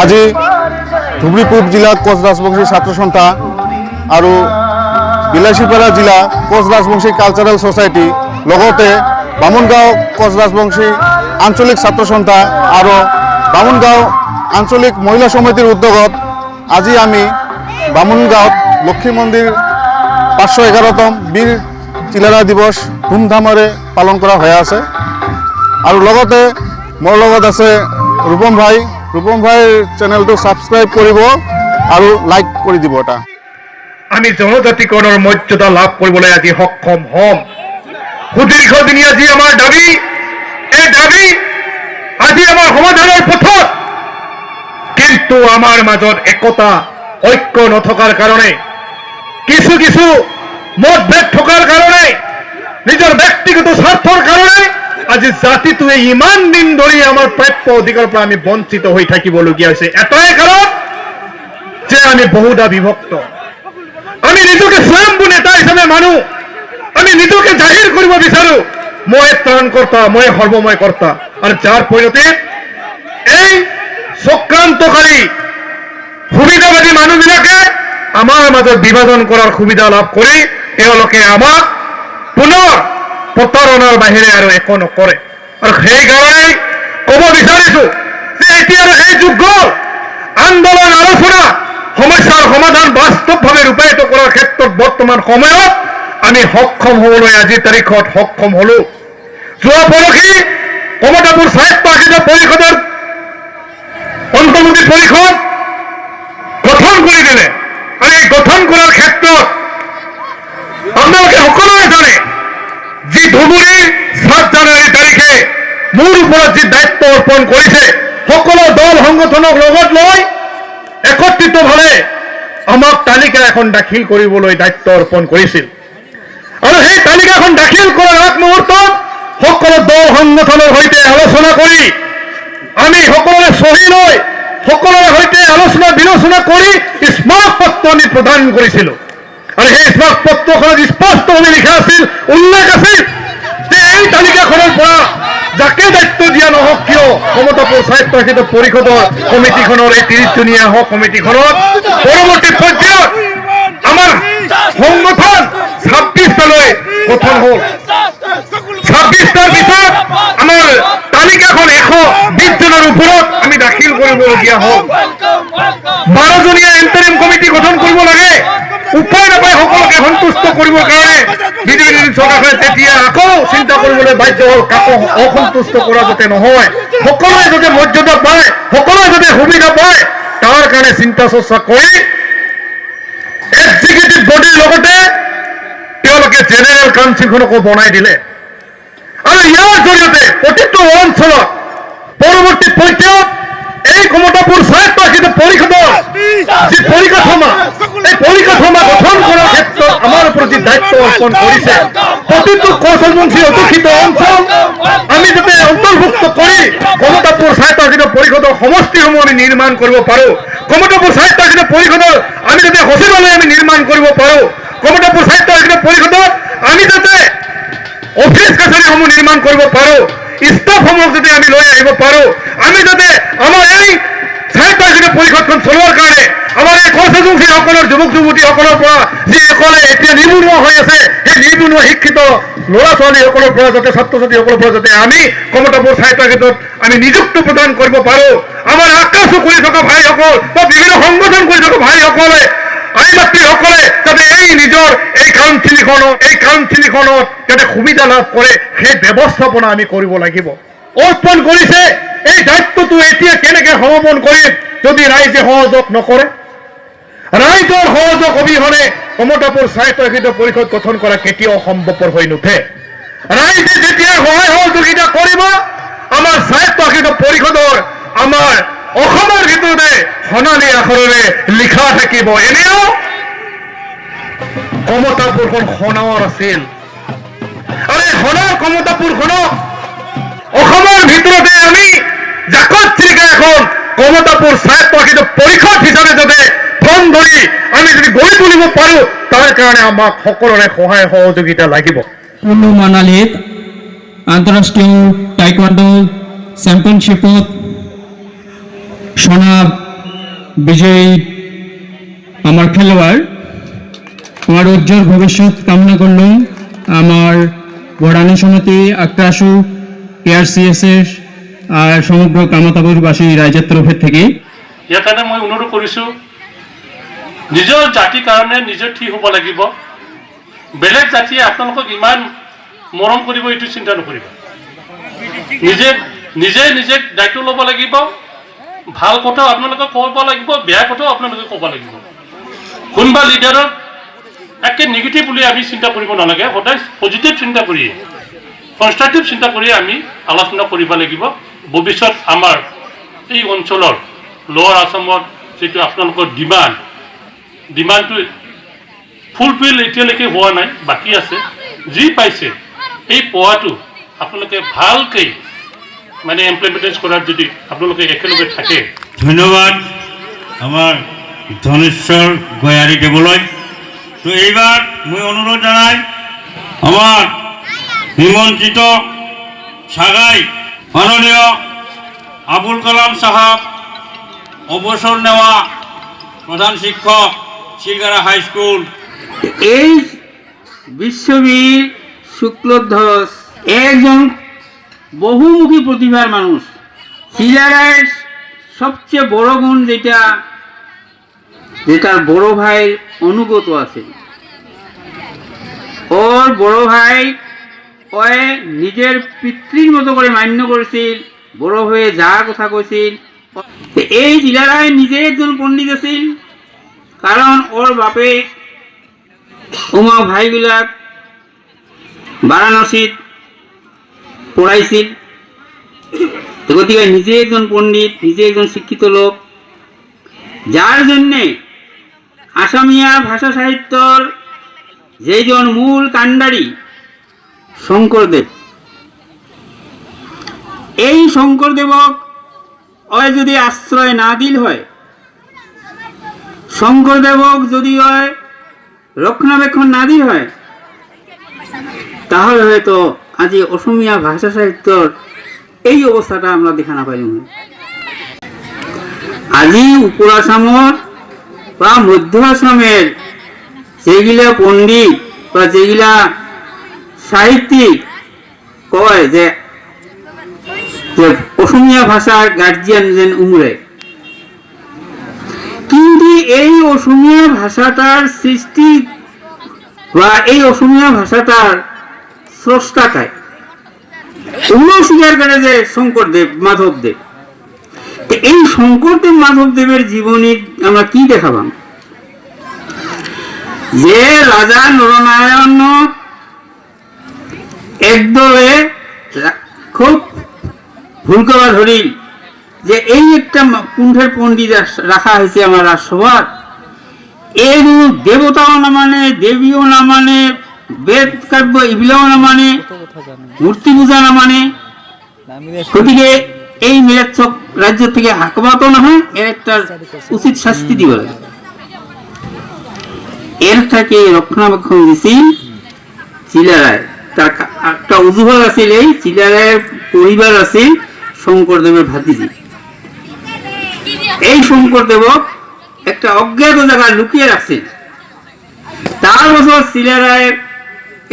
আজি ধুবুৰী পূব জিলা কোচ ৰাজবংশী ছাত্ৰ সন্থা আৰু বিলাসীপাৰা জিলা কোচ ৰাজবংশী কালচাৰেল সোসাইটি লগতে বামুণগাঁও কোচ ৰাজবংশী আঞ্চলিক ছাত্ৰ সন্থা আৰু বামুণগাঁও আঞ্চলিক মহিলা সমিতিৰ উদ্যোগত আজি আমি বামুণগাঁৱত লক্ষ্মী মন্দিৰ 511তম বীৰ চিলাৰা দিৱস ধুমধামেৰে পালন কৰা হৈ আছে আৰু লগতে মোৰ লগত আছে ৰূপম ভাইৰ চেনেলটো সাবস্ক্ৰাইব কৰিব আৰু লাইক কৰি দিব এটা আমি জনজাতিকৰণৰ মৰ্যাদা লাভ কৰিবলৈ আজি সক্ষম হ'ম সুদীৰ্ঘদিনীয়া আজি আমাৰ দাবী এই দাবী আজি আমাৰ সমাধানৰ পথত কিন্তু আমাৰ মাজত একতা ঐক্য নথকাৰ কাৰণে কিছু মতভেদ থকাৰ কাৰণে নিজৰ ব্যক্তিগত স্বাৰ্থৰ কাৰণে আজি জাতিটোৱে ইমান দিন ধৰি আমাৰ প্ৰাপ্য অধিকাৰৰ পৰা আমি বঞ্চিত হৈ থাকিবলগীয়া হৈছে এটাই কাৰণ যে আমি বহুদা বিভক্ত আমি নিজকে স্বয়ম্ভু নেতা হিচাপে মানুহ আমি নিজকে জাহিৰ কৰিব বিচাৰো মই ত্ৰাণকৰ্তা মই সৰ্বময় কৰ্তা আৰু যাৰ পৰিণতি এই চক্ৰান্তকাৰী সুবিধাবাদী মানুহবিলাকে আমাৰ মাজত বিভাজন কৰাৰ সুবিধা লাভ কৰি তেওঁলোকে আমাক পুনৰ প্ৰতাৰণাৰ বাহিৰে আৰু একো নকৰে আৰু সেইকাৰণে ক'ব বিচাৰিছো যে এতিয়া এই যুগ আন্দোলন আলোচনা সমস্যাৰ সমাধান বাস্তৱভাৱে ৰূপায়িত কৰাৰ ক্ষেত্ৰত বৰ্তমান সময়ত আমি সক্ষম হ'বলৈ আজিৰ তাৰিখত সক্ষম হলো যোৱা পৰহি কমতাপুৰ স্বায়ত্তশাসিত পৰিষদৰ অন্তৰ্বৰ্তী পৰিষদ গঠন কৰি দিলে আৰু এই গঠন কৰাৰ ক্ষেত্ৰত আপোনালোকে সকলোৱে জানে যি ধুবুৰীৰ 7 জানুৱাৰী তাৰিখে মোৰ ওপৰত যি দায়িত্ব অৰ্পণ কৰিছে সকলো দল সংগঠনক লগত লৈ একত্ৰিতভাৱে আমাক তালিকা এখন দাখিল কৰিবলৈ দায়িত্ব অৰ্পণ কৰিছিল আৰু সেই তালিকাখন দাখিল কৰাৰ আগ মুহূৰ্তত সকলো দল সংগঠনৰ সৈতে আলোচনা কৰি আমি সকলোৰে চহী লৈ সকলোৰে সৈতে আলোচনা বিলোচনা কৰি স্মাৰকপত্ৰ আমি প্ৰদান কৰিছিলোঁ আৰু সেই স্মাৰকপত্ৰখনত স্পষ্টভাৱে লিখা আছিল উল্লেখ আছিল যে এই তালিকাখনৰ পৰা যাকে দায়িত্ব দিয়া নহওক কিয় কমতাপুৰ স্বায়ত্তশাসিত পৰিষদৰ কমিটিখনৰ এই 30জনীয়া হওক কমিটিখনত পৰৱৰ্তী পৰ্যায়ত আমাৰ সংগঠন 26টালৈ গঠন হ'ল 26টাৰ পিছত আমাৰ তালিকাখন 120 জনৰ ওপৰত আমি দাখিল কৰিবলগীয়া হ'ল 12জনীয়া এণ্টাৰিম কমিটি গঠন কৰিব লাগে উপায় নাপায় সকলোকে সন্তুষ্ট কৰিবৰ কাৰণে বিজেপি চৰকাৰখনে তেতিয়া আকৌ চিন্তা কৰিবলৈ বাধ্য হ'ল কাকো অসন্তুষ্ট কৰা যাতে নহয় সকলোৱে যাতে মৰ্যাদা পায় সকলোৱে যাতে সুবিধা পায় তাৰ কাৰণে চিন্তা চৰ্চা কৰি এক্সিকিউটিভ বডিৰ লগতে তেওঁলোকে জেনেৰেল কাউন্সিলখনকো বনাই দিলে আৰু ইয়াৰ জৰিয়তে প্ৰতিটো অঞ্চলত পৰৱৰ্তী পৰ্যায়ত এই কমতাপুৰ স্বায়ত্তশাসিত পৰিষদৰ যি পৰিকাঠামো এই পৰিকাঠামো গঠন কৰাৰ ক্ষেত্ৰত আমাৰ প্ৰতি দায়িত্ব অৰ্পণ কৰিছে প্ৰতিটো কোচ ৰাজবংশী অধ্যুষিত অঞ্চল আমি যাতে অন্তৰ্ভুক্ত কৰি কমতাপুৰ স্বায়ত্তশাসিত পৰিষদৰ সমষ্টিসমূহ আমি নিৰ্মাণ কৰিব পাৰো কমতাপুৰ স্বায়ত্তশাসিত পৰিষদৰ আমি যাতে সচিবালয় আমি নিৰ্মাণ কৰিব পাৰো কমতাপুৰ স্বায়ত্তশাসিত পৰিষদত আমি যাতে অফিচ কাছাৰীসমূহ নিৰ্মাণ কৰিব পাৰো ষ্টাফসমূহক যাতে আমি লৈ আহিব পাৰো আমি যাতে আমাৰ এই স্বায়ত্তশাসিত পৰিষদখন চলোৱাৰ কাৰণে আমাৰ এই কোচ ৰাজবংশীসকলৰ যুৱক যুৱতীসকলৰ পৰা যিসকলে এতিয়া নিবনুৱা হৈ আছে সেই নিবনুৱা শিক্ষিত ল'ৰা ছোৱালীসকলৰ পৰা যাতে ছাত্ৰ ছাত্ৰীসকলৰ পৰা যাতে আমি কমতাপুৰ স্বায়ত্তশাসিতত আমি নিযুক্তি প্ৰদান কৰিব পাৰো আমাৰ আকাশো কৰি থকা ভাইসকল বা বিভিন্ন সংগঠন কৰি থকা ভাইসকলে আইমাতৃসকলে যাতে এই নিজৰ এই কাউন্সিলখনত যাতে সুবিধা লাভ কৰে সেই ব্যৱস্থাপনা আমি কৰিব লাগিব অৰ্পণ কৰিছে এই দায়িত্বটো এতিয়া কেনেকৈ সমাপন কৰিম যদি ৰাইজে সহযোগ নকৰে ৰাইজৰ সহযোগ অবিহনে কমতাপুৰ স্বায়ত্তশাসিত পৰিষদ গঠন কৰা কেতিয়াও সম্ভৱপৰ হৈ নুঠে ৰাইজে যেতিয়া সহায় সহযোগিতা কৰিব আমাৰ স্বায়ত্তশাসিত পৰিষদৰ আমাৰ অসমৰ ভিতৰতে সোণালী আখৰেৰে লিখা থাকিব এনেও কমতাপুৰখন সোণৰ আছিল আৰু এই সোণৰ কমতাপুৰখনক অসমৰ ভিতৰতে আমি জাকত চিৰিকা এখন কমতাপুৰ স্বায়ত্তশাসিত পৰিষদ হিচাপে ধৰি আমি যদি গঢ়ি তুলিব পাৰোঁ তাৰ কাৰণে আমাক সকলোৰে সহায় সহযোগিতা লাগিব। কুল্লু মানালীত আন্তঃৰাষ্ট্ৰীয় টাইকোৱাণ্ডো চেম্পিয়নশ্বিপত সোনা বিজয়ী আমাৰ খেলোয়াড়, আমাৰ উজ্জ্বল ভবিষ্যৎ কামনা কৰলো আমাৰ বড়ানী সমিতি আক্ৰাসু KRCS আৰ সমগ্ৰ কামতাপুৰবাসী ৰাইজৰ তৰফৰ থেকে। ইয়াৰ কাৰণে মই অনুৰোধ কৰিছোঁ, নিজৰ জাতিৰ কাৰণে নিজে ঠিক হ'ব লাগিব। বেলেগ জাতিয়ে আপোনালোকক ইমান মৰম কৰিব এইটো চিন্তা নকৰিব। নিজে নিজে নিজে দায়িত্ব ল'ব লাগিব। ভাল কথাও আপোনালোকে ক'ব লাগিব, বেয়া কথাও আপোনালোকে ক'ব লাগিব। কোনোবা লিডাৰক একে নিগেটিভ বুলি আমি চিন্তা কৰিব নালাগে, সদায় পজিটিভ চিন্তা কৰি কনষ্ট্ৰাকটিভ চিন্তা কৰি আমি আলোচনা কৰিব লাগিব। ভৱিষ্যত আমাৰ এই অঞ্চলৰ লোৱাৰ আসামৰ যিটো আপোনালোকৰ ডিমাণ্ডটো ফুলফিল এতিয়ালৈকে হোৱা নাই, বাকী আছে। যি পাইছে এই পোৱাটো আপোনালোকে ভালকৈ মানে ইমপ্লিমেণ্টেশ্যন কৰাৰ যদি আপোনালোকে একেলগে থাকে। ধন্যবাদ আমার ধনেশ্বর গয়ারী দেবলৈ। তো এইবার মই অনুরোধ জানাই আমার নিমন্ত্রিত সাগাই মাননীয় আবুল কালাম সাহাব, অবসর নেওয়া প্রধান শিক্ষক শিলগাড়া হাই স্কুল। এই বিশ্ববীর শুক্লধ্বজ একজন বহুমুখী প্রতিভার মানুষ। শিলারায় সবচেয়ে বড় গুণ যেটার বড় ভাইয়ের অনুগত আছে। ওর বড় ভাই ওই নিজের পিতৃর মতো করে মান্য করেছিল, বড় হয়ে যা কথা কইছিল। এই শিলারায় নিজে একজন পণ্ডিত আছিল, কারণ ওর বাপে উমা ভাইবিলাক বারাণসীত পড়াইছিল। গতিকে নিজে একজন পণ্ডিত, নিজে একজন শিক্ষিত লোক, যার জন্যে আসামিয়া ভাষা সাহিত্যর যেজন মূল কাণ্ডারি শঙ্করদেব, এই শঙ্করদেবক ওই যদি আশ্রয় না দিল হয়, শঙ্করদেবক যদি ওই রক্ষণাবেক্ষণ না দিল হয়, তাহলে হয়তো আজি অসমীয়া ভাষা সাহিত্যর এই অবস্থাটা আমরা দেখা না পাইলাম। আজি উপর আসামর বা মধ্য আসামের যেগুলা পণ্ডিত বা যেগুলা সাহিত্যিক কয় যে অসমীয়া ভাষার গার্জিয়ান যেন উমরে, কিন্তু এই অসমীয়া ভাষাটার সৃষ্টি বা এই অসমীয়া ভাষাটার স্রষ্টাকায় উনিও স্বীকার করে যে শঙ্করদেব, মাধবদেব। এই শঙ্করদেব মাধবদেবের জীবনী আমরা কি দেখাবাম, যে রাজা নরনারায়ণ একদলে খুব ভুলকবা ধরিল যে এই একটা কুণ্ঠের পণ্ডিত রাখা হয়েছে আমার রাজসভার, এর দেবতাও না মানে, দেবীও না মানে, বেদ কাব্য এগুলাও না মানে, মূর্তি পূজা না মানে। গতিকে এই মিলাচ্ছক রাজ্য থেকে হাকবাতো না হয়, এর একটা উচিত শাস্তি দিব লাগে। এর থেকে রক্ষণাবেক্ষণ দিছিল চিলারায়। তার একটা অজুহাত আছিল, এই চিলারায়ের পরিবার আছিল শঙ্করদেবের ভাতিজি। এই শঙ্করদেবক একটা অজ্ঞাত জায়গায় লুকিয়ে রাখছিল। তার বছর চিলারায়ের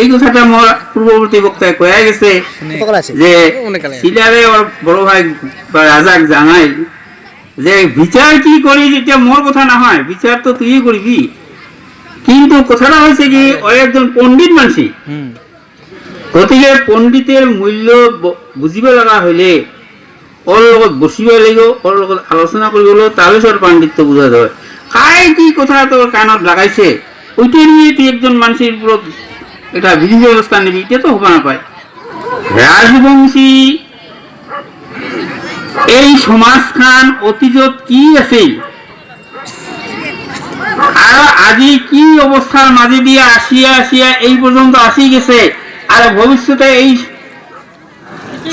এই কথাটা মোর পূর্ববর্তী বক্তায় কয়া গেছে যে শিলারে ওর বড় ভাই বা রাজাক জানাই যে বিচার কি করি, যেটা মোর কথা না হয়, বিচার তো তুই করবি। কিন্তু কথাটা হয়েছে কি, ওই একজন পণ্ডিত মানসি, গতিকে পণ্ডিতের মূল্য বুঝিব লগা হইলে ওর লগত বসিব লাগিব, ওর লগত আলোচনা কৰিব লাগিব, তাহলে ওর পাণ্ডিত্য বুঝা যায়। কাই কি কথা তোর কানত লাগাইছে, ওইটা নিয়ে তুই একজন মানুষের উপর এটা বিধি ব্যবস্থা নিবি, এটা তো হবা না পায়। রাজবংশী এই সমাজখান অতীজত কি আছে আর আজি কি অবস্থার মাঝে দিয়ে আসিয়া আসিয়া এই পর্যন্ত আসি গেছে, আর ভবিষ্যতে এই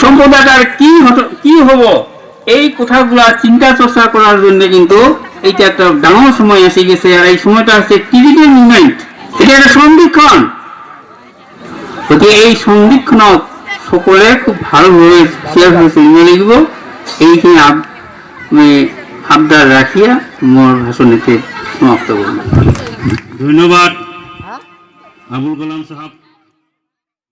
সম্প্রদায়টার কি হব, এই কথাগুলা চিন্তা চর্চা করার জন্য কিন্তু এইটা একটা ডাঙর সময় এসে গেছে, আর এই সময়টা হচ্ছে ক্রিটিক্যাল মুভমেন্ট, এটা একটা সন্ধিক্ষণ। গতিকে এই সন্ধিক্ষণত সকলে খুব ভালোভাবে শেয়ারভাবে চলিব লাগিব। এইখিনি আমি আবদার রাখিয়া মোর ভাষণেতে সমাপ্ত করব। ধন্যবাদ আবুল কালাম সাহেব।